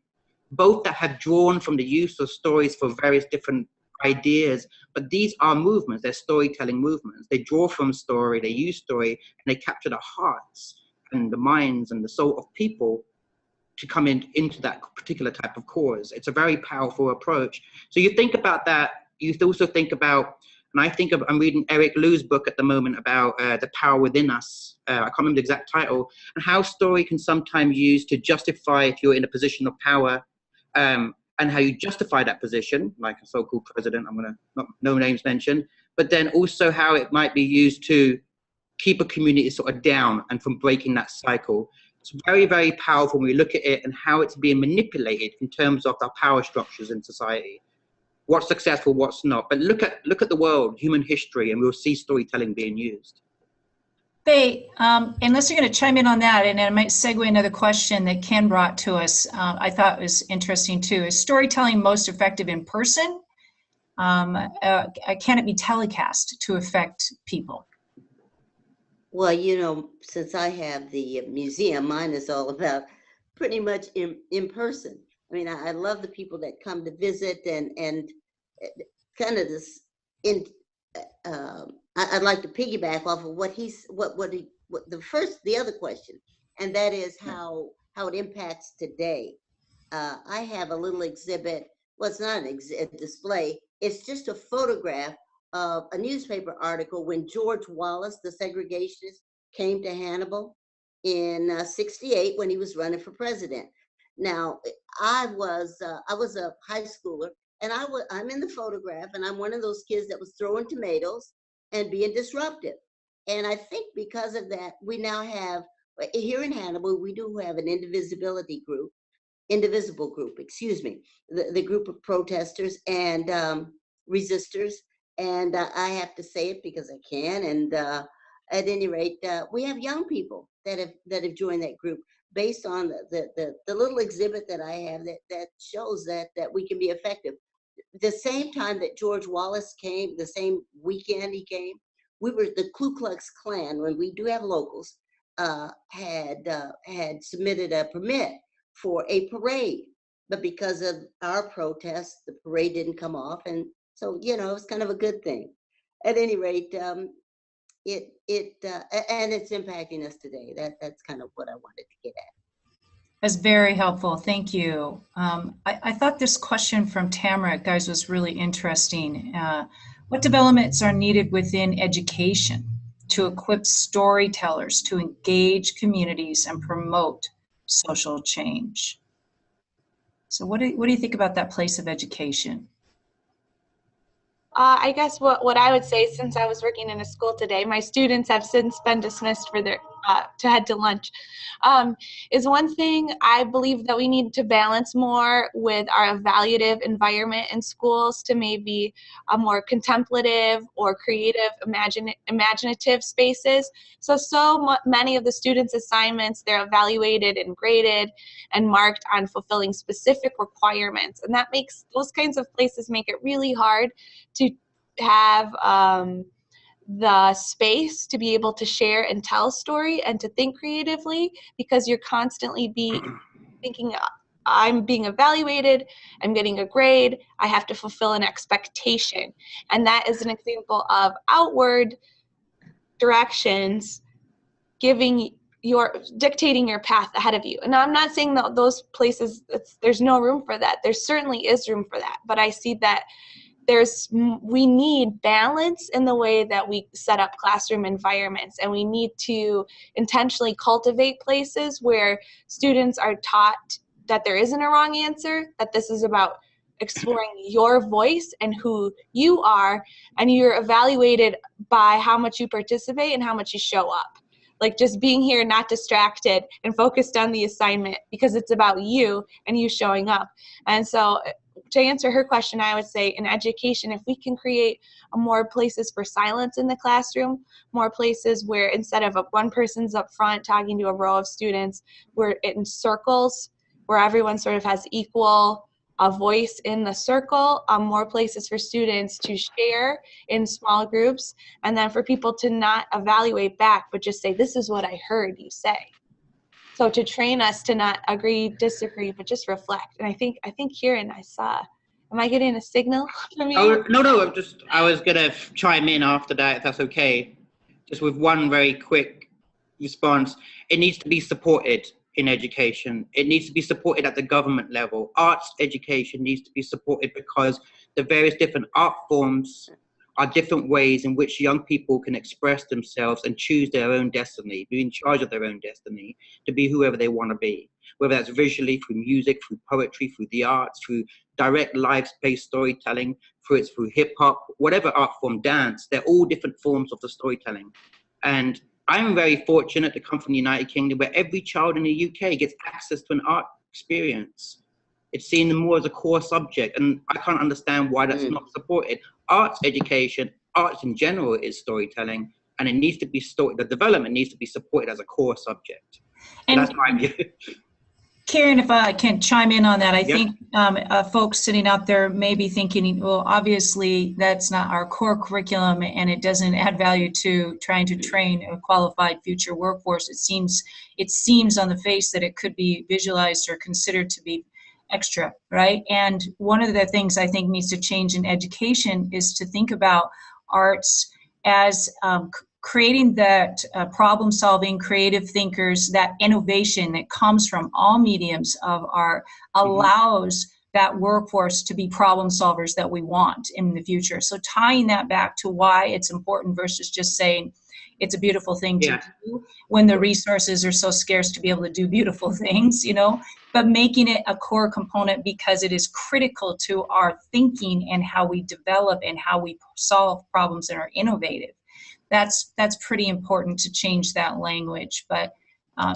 Both that have drawn from the use of stories for various different ideas, but these are movements, they're storytelling movements. They draw from story, they use story, and they capture the hearts and the minds and the soul of people to come into that particular type of cause. It's a very powerful approach. So you think about that, you also think about, and I'm reading Eric Liu's book at the moment about the power within us. I can't remember the exact title, and how story can sometimes use to justify if you're in a position of power, and how you justify that position, like a so-called president, I'm gonna, no names mentioned, but then also how it might be used to keep a community sort of down and from breaking that cycle. It's very, very powerful when we look at it and how it's being manipulated in terms of our power structures in society. What's successful, what's not. But look at the world, human history, and we'll see storytelling being used. Faye, unless you're going to chime in on that, and I might segue another question that Ken brought to us, I thought was interesting too. Is storytelling most effective in person? Can it be telecast to affect people? Well, you know, since I have the museum, mine is all about pretty much in person. I mean, I love the people that come to visit, and kind of this I'd like to piggyback off of the other question, and that is how it impacts today. I have a little exhibit. Well, it's not a display. It's just a photograph of a newspaper article when George Wallace, the segregationist, came to Hannibal in '68 when he was running for president. Now, I was a high schooler, and I'm in the photograph, and I'm one of those kids that was throwing tomatoes and being disruptive. And I think because of that, we now have, here in Hannibal, we do have an indivisible group, excuse me, the group of protesters and resistors. And I have to say it because I can. And at any rate, we have young people that have joined that group based on the little exhibit that I have that shows that we can be effective. The same time that George Wallace came, the same weekend he came, the Ku Klux Klan, when we do have locals, had submitted a permit for a parade, but because of our protests, the parade didn't come off, and so it's kind of a good thing. At any rate, and it's impacting us today. That's kind of what I wanted to get at. That's very helpful. Thank you. I thought this question from Tamara, guys, was really interesting. What developments are needed within education to equip storytellers to engage communities and promote social change? So what do you think about that place of education? I guess what I would say, since I was working in a school today, my students have since been dismissed for their to head to lunch, is one thing I believe that we need to balance more with our evaluative environment in schools to maybe a more contemplative or creative, imaginative spaces. So many of the students' assignments, they're evaluated and graded and marked on fulfilling specific requirements, and that makes those kinds of places make it really hard to have the space to be able to share and tell a story and to think creatively, because you're constantly thinking, I'm being evaluated, I'm getting a grade, I have to fulfill an expectation. And that is an example of outward directions dictating your path ahead of you. And I'm not saying that those places, there's no room for that. There certainly is room for that. But I see that we need balance in the way that we set up classroom environments, and we need to intentionally cultivate places where students are taught that there isn't a wrong answer, that this is about exploring your voice and who you are, and you're evaluated by how much you participate and how much you show up. Like just being here, not distracted and focused on the assignment, because it's about you and you showing up. And so to answer her question, I would say in education, if we can create more places for silence in the classroom, more places where instead of one person's up front talking to a row of students, we're in circles where everyone sort of has equal voice in the circle, more places for students to share in small groups, and then for people to not evaluate back, but just say, this is what I heard you say. So to train us to not agree, disagree, but just reflect. And I think Kiran, I saw, am I getting a signal from you? Oh, no, I was gonna chime in after that, if that's okay. Just with one very quick response. It needs to be supported in education. It needs to be supported at the government level. Arts education needs to be supported because the various different art forms are different ways in which young people can express themselves and choose their own destiny, be in charge of their own destiny, to be whoever they want to be, whether that's visually, through music, through poetry, through the arts, through direct live-based storytelling, through hip-hop, whatever art form, dance. They're all different forms of the storytelling. And I'm very fortunate to come from the United Kingdom, where every child in the UK gets access to an art experience. It's seen more as a core subject, and I can't understand why that's not supported. Arts education, arts in general, is storytelling, and it needs to be the development needs to be supported as a core subject. And that's my view. Kiran, if I can chime in on that, I think folks sitting out there may be thinking, well, obviously that's not our core curriculum and it doesn't add value to trying to train a qualified future workforce. It seems on the face that it could be visualized or considered to be extra, right? And one of the things I think needs to change in education is to think about arts as creating that problem-solving, creative thinkers, that innovation that comes from all mediums of art allows that workforce to be problem solvers that we want in the future. So tying that back to why it's important versus just saying it's a beautiful thing to do when the resources are so scarce to be able to do beautiful things, but making it a core component because it is critical to our thinking and how we develop and how we solve problems and are innovative. That's pretty important to change that language. But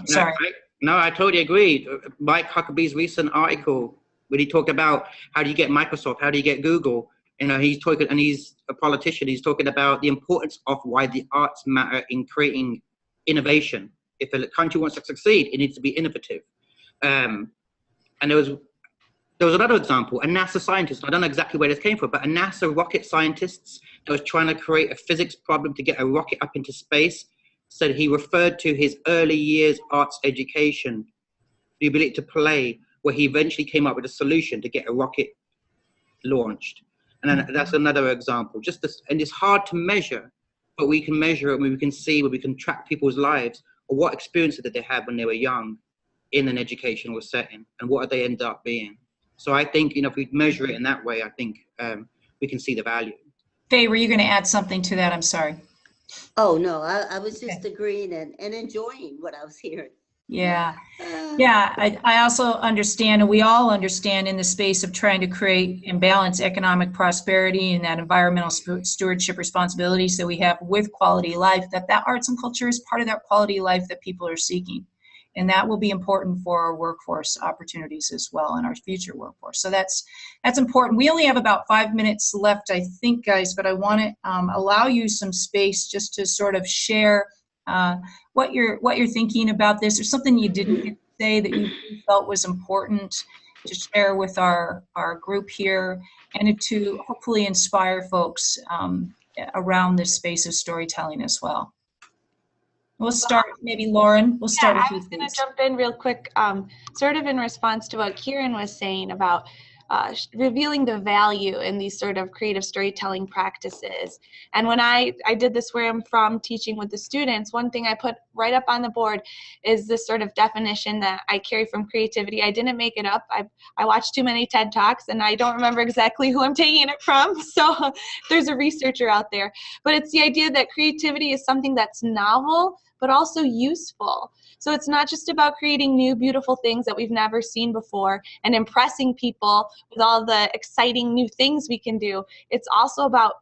sorry. No, I totally agree. Mike Huckabee's recent article, when he talked about how do you get Microsoft, how do you get Google, he's talking, and he's a politician. He's talking about the importance of why the arts matter in creating innovation. If a country wants to succeed, it needs to be innovative. And there was another example, a NASA scientist. I don't know exactly where this came from, but a NASA rocket scientist that was trying to create a physics problem to get a rocket up into space, said he referred to his early years arts education, the ability to play, where he eventually came up with a solution to get a rocket launched. And then that's another example. And it's hard to measure, but we can measure it when we can see, when we can track people's lives, or what experiences did they have when they were young in an educational setting, and what did they end up being. So I think, if we measure it in that way, I think we can see the value. Faye, were you going to add something to that? I'm sorry. Oh, no, I was just agreeing and enjoying what I was hearing. Yeah. I also understand, and we all understand in the space of trying to create and balance economic prosperity and that environmental stewardship responsibilities that we have with quality life, that arts and culture is part of that quality life that people are seeking. And that will be important for our workforce opportunities as well, and our future workforce. So that's important. We only have about 5 minutes left, I think, guys, but I want to allow you some space just to sort of share what you're thinking about this, or something you didn't say that you felt was important to share with our group here, and to hopefully inspire folks around this space of storytelling as well. We'll start, maybe Lauren, we'll start with you. I was going to jump in real quick, sort of in response to what Kiran was saying about revealing the value in these sort of creative storytelling practices. And when I did this where I'm from, teaching with the students, one thing I put right up on the board is this sort of definition that I carry from creativity. I didn't make it up. I watched too many TED Talks, and I don't remember exactly who I'm taking it from. So there's a researcher out there. But it's the idea that creativity is something that's novel, but also useful. So it's not just about creating new, beautiful things that we've never seen before and impressing people with all the exciting new things we can do. It's also about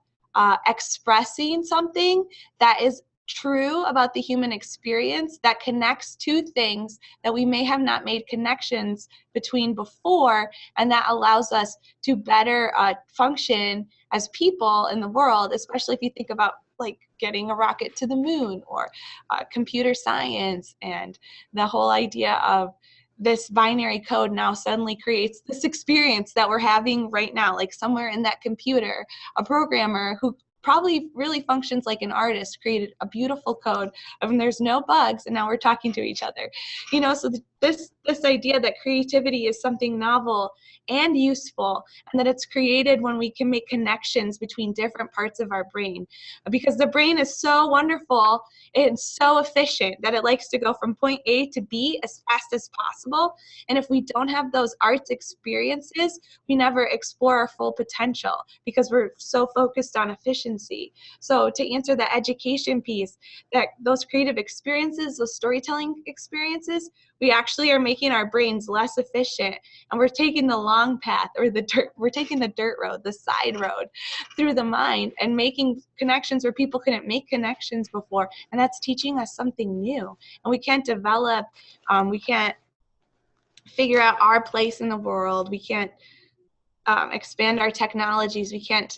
expressing something that is true about the human experience, that connects to things that we may have not made connections between before, and that allows us to better function as people in the world, especially if you think about like getting a rocket to the moon, or computer science, and the whole idea of this binary code now suddenly creates this experience that we're having right now, like somewhere in that computer, a programmer who probably really functions like an artist created a beautiful code of, and there's no bugs, and now we're talking to each other. You know, so this idea that creativity is something novel and useful, and that it's created when we can make connections between different parts of our brain, because the brain is so wonderful and so efficient that it likes to go from point A to B as fast as possible. And if we don't have those arts experiences, we never explore our full potential because we're so focused on efficiency. So to answer the education piece, that those creative experiences, those storytelling experiences, we actually are making our brains less efficient, and we're taking the long path, or we're taking the dirt road, the side road through the mind, and making connections where people couldn't make connections before. And that's teaching us something new. And we can't develop, we can't figure out our place in the world. We can't expand our technologies. We can't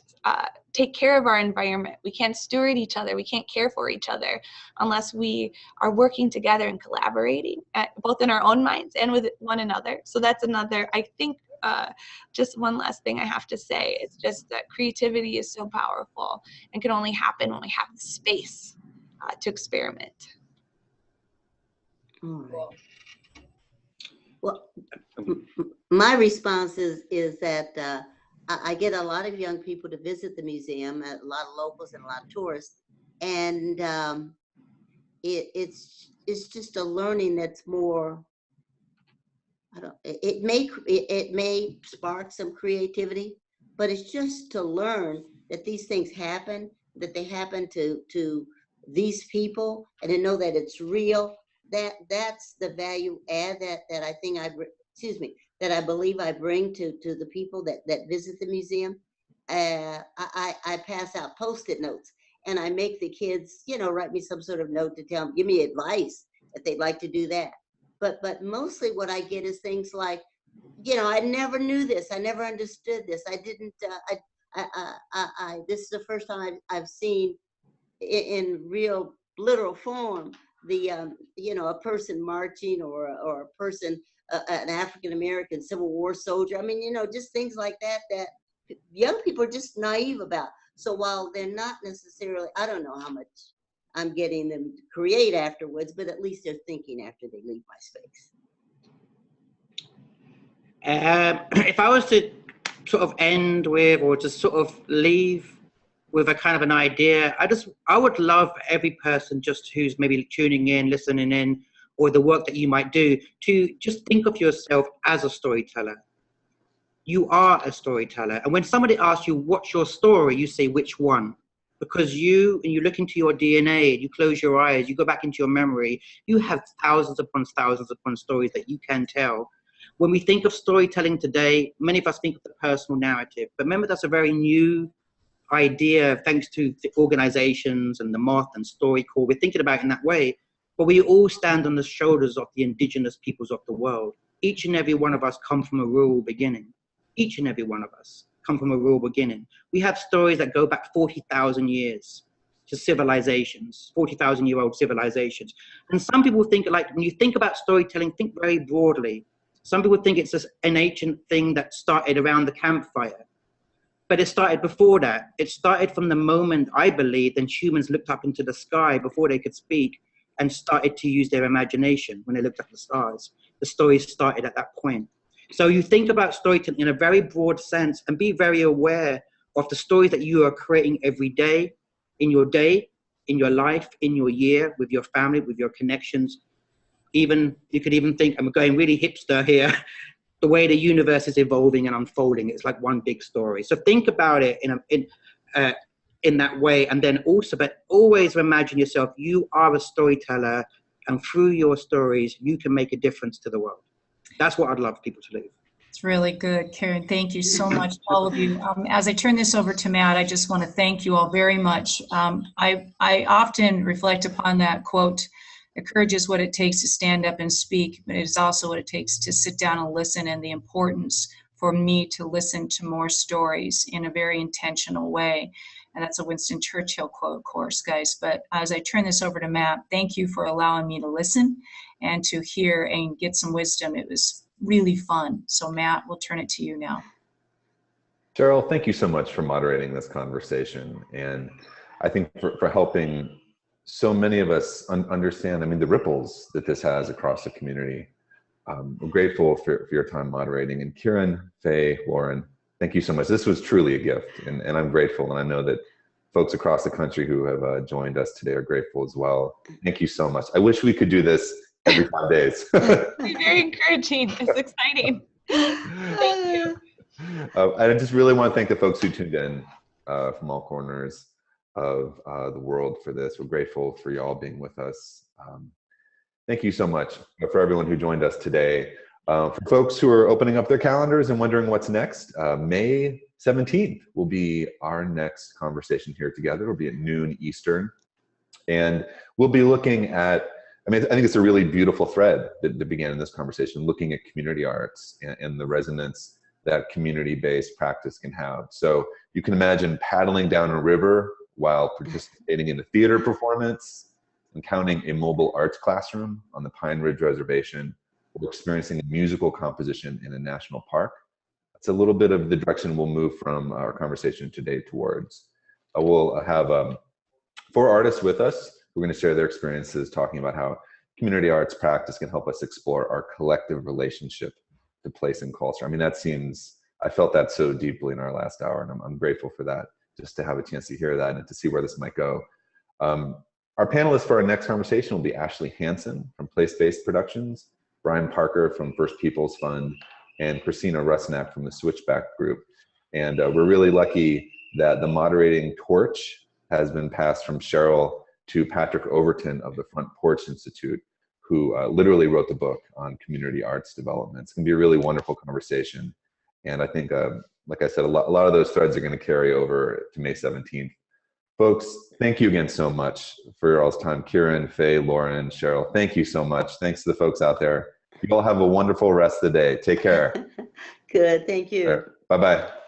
take care of our environment. We can't steward each other. We can't care for each other unless we are working together and collaborating, both in our own minds and with one another. So that's another, I think, just one last thing I have to say. It's just that creativity is so powerful and can only happen when we have the space to experiment. All right. Well, my response is that I get a lot of young people to visit the museum, a lot of locals and a lot of tourists, and it's just a learning that's more. It may spark some creativity, but it's just to learn that these things happen, that they happen to these people, and to know that it's real. That's the value add that I think that I believe I bring to the people that visit the museum. I pass out Post-it notes, and I make the kids, write me some sort of note to tell them, give me advice if they'd like to do that. But mostly what I get is things like, I never knew this, I never understood this, I didn't. This is the first time I've seen in real literal form the a person marching, or a person, an African-American Civil War soldier. I mean, just things like that young people are just naive about. So while they're not necessarily, I don't know how much I'm getting them to create afterwards, but at least they're thinking after they leave my space. If I was to sort of end with, or just sort of leave with a kind of an idea, I would love every person just who's maybe tuning in, listening in, or the work that you might do, to just think of yourself as a storyteller. You are a storyteller. And when somebody asks you, what's your story? You say, which one? Because you look into your DNA, you close your eyes, you go back into your memory, you have thousands upon stories that you can tell. When we think of storytelling today, many of us think of the personal narrative. But remember, that's a very new idea, thanks to the organizations and the Moth and StoryCorps. We're thinking about it in that way. But we all stand on the shoulders of the indigenous peoples of the world. Each and every one of us come from a rural beginning. Each and every one of us come from a rural beginning. We have stories that go back 40,000 years to civilizations, 40,000-year-old civilizations. And some people think, like, when you think about storytelling, think very broadly. Some people think it's just an ancient thing that started around the campfire. But it started before that. It started from the moment, I believe, then humans looked up into the sky before they could speak and started to use their imagination when they looked at the stars. The stories started at that point. So you think about storytelling in a very broad sense, and be very aware of the stories that you are creating every day, in your life, in your year, with your family, with your connections. Even, you could even think, I'm going really hipster here, the way the universe is evolving and unfolding. It's like one big story. So think about it in that way. And then also, but always imagine yourself, you are a storyteller, and through your stories, you can make a difference to the world. That's what I'd love people to leave. It's really good, Karen. Thank you so much, all of you. As I turn this over to Matt, I just want to thank you all very much. I often reflect upon that quote, "The courage is what it takes to stand up and speak, but it's also what it takes to sit down and listen," and the importance for me to listen to more stories in a very intentional way. And that's a Winston Churchill quote, of course, guys. But as I turn this over to Matt, thank you for allowing me to listen and to hear and get some wisdom. It was really fun. So Matt, we'll turn it to you now. Cheryl, thank you so much for moderating this conversation. And I think for helping so many of us understand, I mean, the ripples that this has across the community. We're grateful for your time moderating. And Kiran, Faye, Lauren, thank you so much. This was truly a gift, and I'm grateful. And I know that folks across the country who have joined us today are grateful as well. Thank you so much. I wish we could do this every 5 days. It's very encouraging. It's exciting. Thank you. I just really want to thank the folks who tuned in from all corners of the world for this. We're grateful for y'all being with us. Thank you so much for everyone who joined us today. For folks who are opening up their calendars and wondering what's next, May 17th will be our next conversation here together. It'll be at noon Eastern. And we'll be looking at, I mean, I think it's a really beautiful thread that began in this conversation, looking at community arts and the resonance that community-based practice can have. So you can imagine paddling down a river while participating in a theater performance, encountering a mobile arts classroom on the Pine Ridge Reservation, or experiencing a musical composition in a national park. That's a little bit of the direction we'll move from our conversation today towards. We'll have 4 artists with us who are going to share their experiences talking about how community arts practice can help us explore our collective relationship to place and culture. I mean, I felt that so deeply in our last hour, and I'm grateful for that, just to have a chance to hear that and to see where this might go. Our panelists for our next conversation will be Ashley Hansen from Place-Based Productions, Brian Parker from First Peoples Fund, and Christina Rusnak from the Switchback Group. And we're really lucky that the moderating torch has been passed from Cheryl to Patrick Overton of the Front Porch Institute, who literally wrote the book on community arts development. It's gonna be a really wonderful conversation. And I think, like I said, a lot of those threads are gonna carry over to May 17th. Folks, thank you again so much for your all's time. Kiran, Faye, Lauren, Cheryl, thank you so much. Thanks to the folks out there. You all have a wonderful rest of the day. Take care. Good, thank you. Right. Bye-bye.